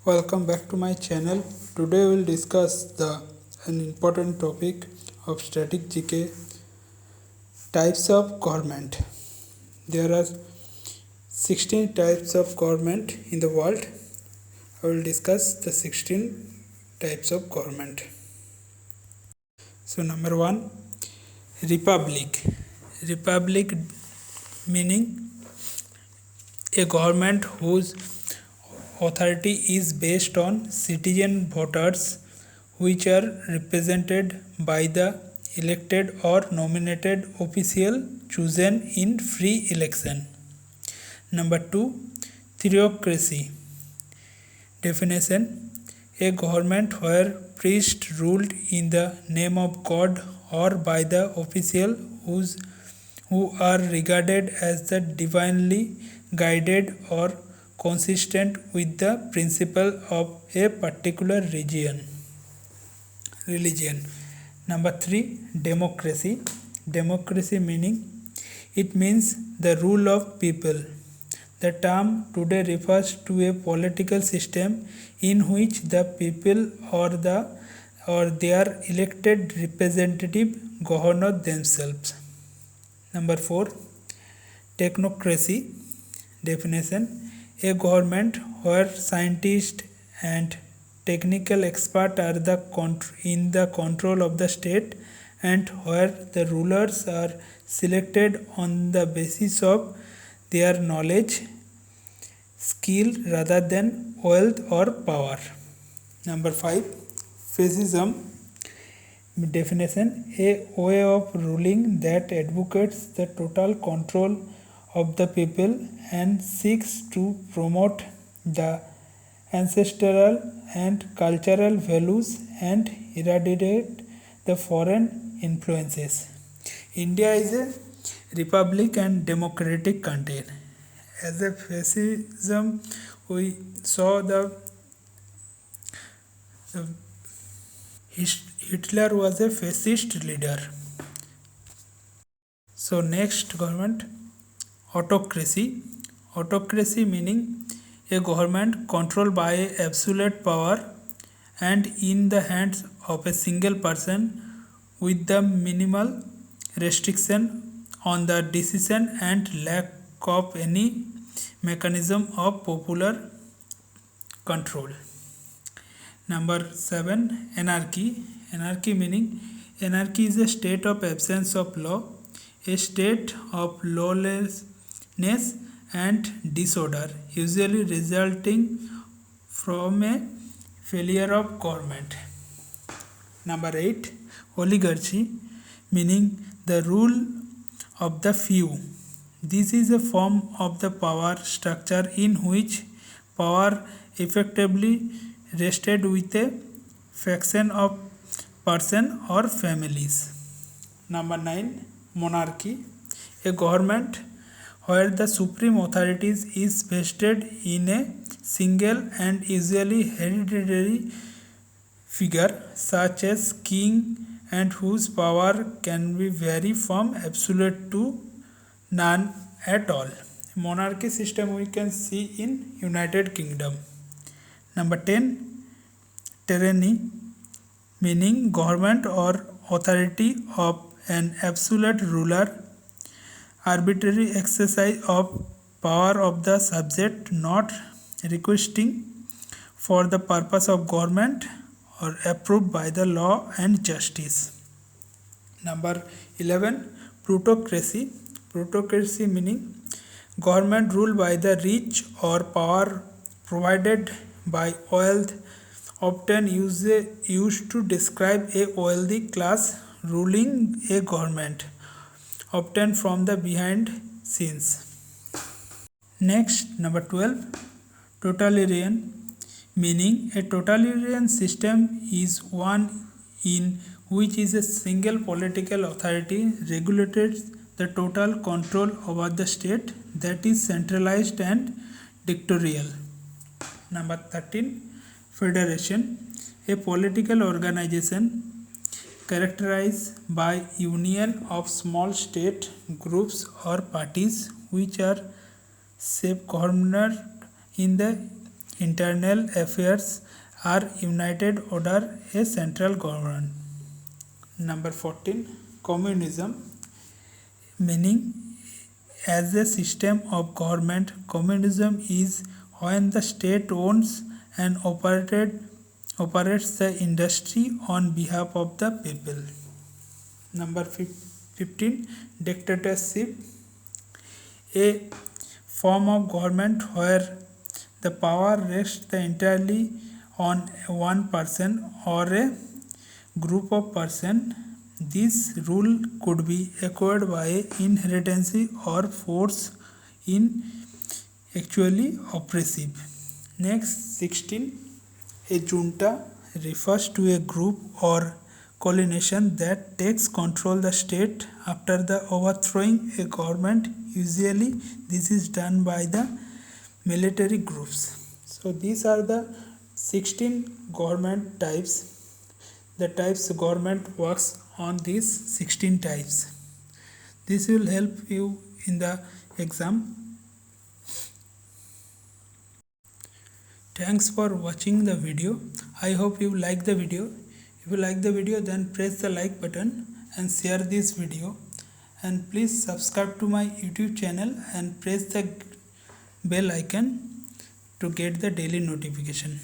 Welcome back to my channel. Today we'll discuss an important topic of static GK, types of government. There are 16 types of government in the world. I will discuss the 16 types of government. So number 1, republic. Republic meaning a government whose authority is based on citizen voters which are represented by the elected or nominated official chosen in free election. Number 2, theocracy. Definition: a government where priests ruled in the name of God or by the official who are regarded as the divinely guided or consistent with the principle of a particular religion. Number 3, democracy. Democracy it means the rule of people. The term today refers to a political system in which the people or their elected representative govern themselves. Number 4, technocracy. Definition: a government where scientists and technical experts are in the control of the state and where the rulers are selected on the basis of their knowledge, skill rather than wealth or power. Number 5, fascism. Definition: a way of ruling that advocates the total control of the people and seeks to promote the ancestral and cultural values and eradicate the foreign influences. India is a republic and democratic country. As a fascism, we saw the Hitler was a fascist leader. So next government, autocracy. Autocracy meaning a government controlled by absolute power and in the hands of a single person with the minimal restriction on the decision and lack of any mechanism of popular control. Number 7, anarchy. Anarchy is a state of absence of law, a state of lawlessness and disorder, usually resulting from a failure of government. Number 8, oligarchy, meaning the rule of the few. This is a form of the power structure in which power effectively rested with a faction of person or families. Number 9, monarchy, a government where the supreme authority is vested in a single and usually hereditary figure such as king and whose power can be vary from absolute to none at all. Monarchy system we can see in United Kingdom. Number 10, tyranny, meaning government or authority of an absolute ruler, arbitrary exercise of power of the subject not requesting for the purpose of government or approved by the law and justice. Number 11, plutocracy. Plutocracy meaning government ruled by the rich or power provided by wealth, often used to describe a wealthy class ruling a government, often from the behind scenes. Next, number 12, totalitarian, meaning a totalitarian system is one in which is a single political authority regulates the total control over the state that is centralized and dictatorial. Number 13, federation, a political organization characterized by union of small state groups or parties which are self-governed in the internal affairs are united under a central government. Number 14, communism, meaning as a system of government. Communism is when the state owns and operates the industry on behalf of the people. Number 15, dictatorship, a form of government where the power rests entirely on one person or a group of persons. This rule could be acquired by inheritance or force in actually oppressive. Next, 16, a junta refers to a group or coalition that takes control the state after the overthrowing a government. Usually, this is done by the military groups. So these are the 16 government types. The types government works on these 16 types. This will help you in the exam. Thanks for watching the video. I hope you like the video. If you like the video, then press the like button and share this video. And please subscribe to my YouTube channel and press the bell icon to get the daily notification.